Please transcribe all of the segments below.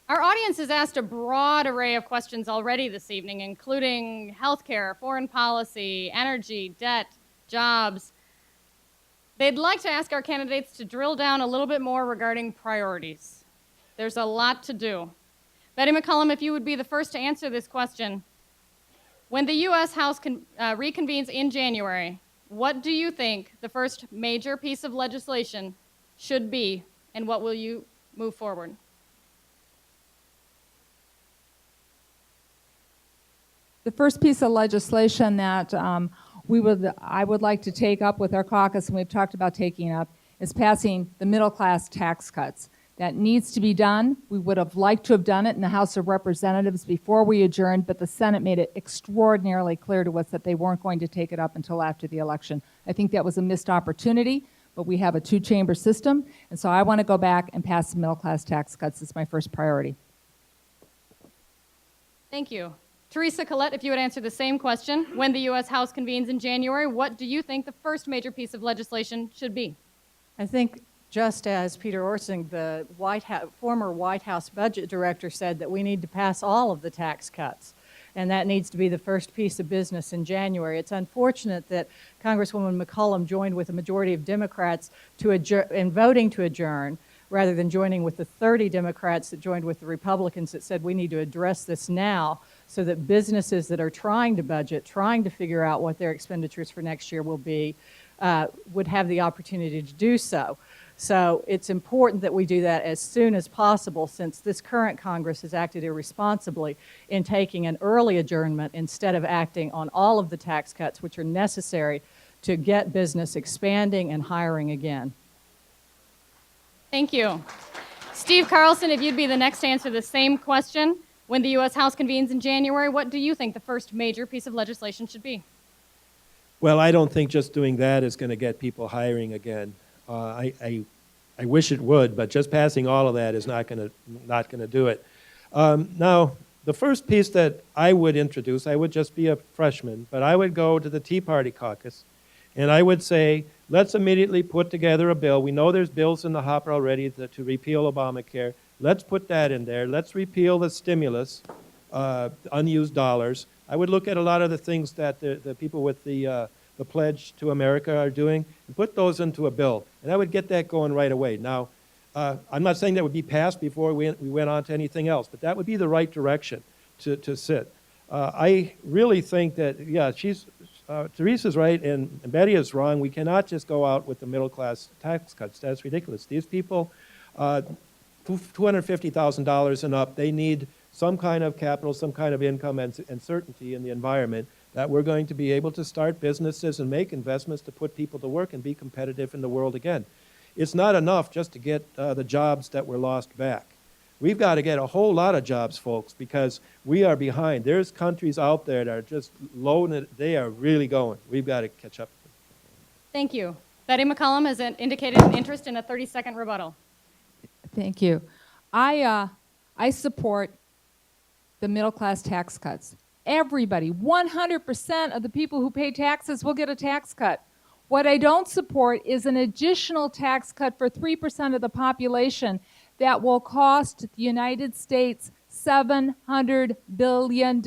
Our audience has asked a broad array of questions already this evening, including healthcare, foreign policy, energy, debt, jobs. They'd like to ask our candidates to drill down a little bit more regarding priorities. There's a lot to do. Betty McCollum, if you would be the first to answer this question. When the U.S. House reconvenes in January, what do you think the first major piece of legislation should be, and what will you move forward? The first piece of legislation that I would like to take up with our caucus, and we've talked about taking up, is passing the middle class tax cuts. That needs to be done. We would have liked to have done it in the House of Representatives before we adjourned, but the Senate made it extraordinarily clear to us that they weren't going to take it up until after the election. I think that was a missed opportunity, but we have a two-chamber system, and so I want to go back and pass the middle class tax cuts. It's my first priority. Thank you. Teresa Collette, if you would answer the same question, when the U.S. House convenes in January, what do you think the first major piece of legislation should be? I think, just as Peter Orsing, the former White House budget director, said, that we need to pass all of the tax cuts, and that needs to be the first piece of business in January. It's unfortunate that Congresswoman McCollum joined with a majority of Democrats in voting to adjourn, rather than joining with the 30 Democrats that joined with the Republicans that said we need to address this now, so that businesses that are trying to budget, trying to figure out what their expenditures for next year will be, would have the opportunity to do so. So it's important that we do that as soon as possible, since this current Congress has acted irresponsibly in taking an early adjournment instead of acting on all of the tax cuts which are necessary to get business expanding and hiring again. Thank you. Steve Carlson, if you'd be the next to answer the same question. When the U.S. House convenes in January, what do you think the first major piece of legislation should be? Well, I don't think just doing that is going to get people hiring again. I wish it would, but just passing all of that is not going to do it. Now, the first piece that I would introduce, I would just be a freshman, but I would go to the Tea Party caucus, and I would say, let's immediately put together a bill. We know there's bills in the hopper already to repeal Obamacare. Let's put that in there. Let's repeal the stimulus, unused dollars. I would look at a lot of the things that the people with the Pledge to America are doing and put those into a bill. And I would get that going right away. Now, I'm not saying that would be passed before we went on to anything else, but that would be the right direction to sit. I really think that, yeah, Teresa's right and Betty is wrong. We cannot just go out with the middle class tax cuts. That's ridiculous. These people, $250,000 and up, they need some kind of capital, some kind of income and certainty in the environment that we're going to be able to start businesses and make investments to put people to work and be competitive in the world again. It's not enough just to get the jobs that were lost back. We've got to get a whole lot of jobs, folks, because we are behind. There's countries out there that are just low, they are really going. We've got to catch up. Thank you. Betty McCollum has indicated an interest in a 30-second rebuttal. Thank you. I support the middle class tax cuts. Everybody, 100% of the people who pay taxes will get a tax cut. What I don't support is an additional tax cut for 3% of the population that will cost the United States $700 billion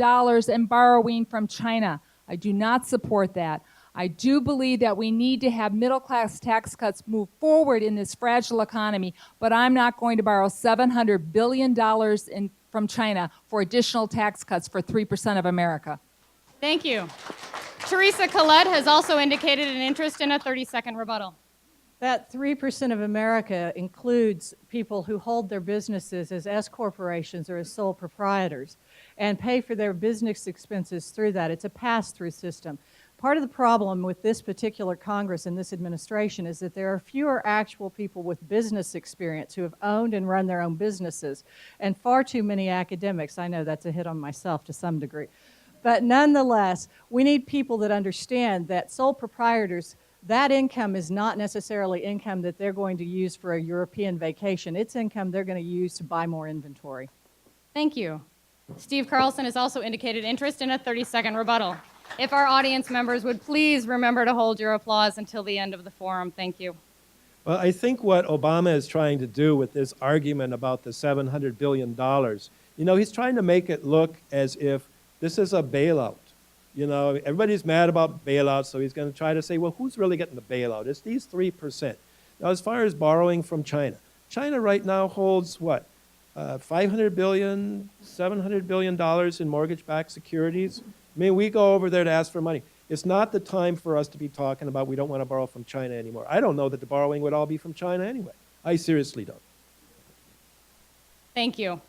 in borrowing from China. I do not support that. I do believe that we need to have middle-class tax cuts move forward in this fragile economy, but I'm not going to borrow $700 billion from China for additional tax cuts for 3% of America. Thank you. Teresa Collette has also indicated an interest in a 30-second rebuttal. That 3% of America includes people who hold their businesses as S corporations or as sole proprietors and pay for their business expenses through that. It's a pass-through system. Part of the problem with this particular Congress and this administration is that there are fewer actual people with business experience who have owned and run their own businesses, and far too many academics. I know that's a hit on myself to some degree. But nonetheless, we need people that understand that sole proprietors, that income is not necessarily income that they're going to use for a European vacation. It's income they're going to use to buy more inventory. Thank you. Steve Carlson has also indicated interest in a 30-second rebuttal. If our audience members would please remember to hold your applause until the end of the forum. Thank you. Well, I think what Obama is trying to do with this argument about the $700 billion, he's trying to make it look as if this is a bailout. Everybody's mad about bailouts, so he's going to try to say, well, who's really getting the bailout? It's these 3%. Now, as far as borrowing from China, China right now holds what? $500 billion, $700 billion in mortgage-backed securities. I mean, we go over there to ask for money. It's not the time for us to be talking about we don't want to borrow from China anymore. I don't know that the borrowing would all be from China anyway. I seriously don't. Thank you.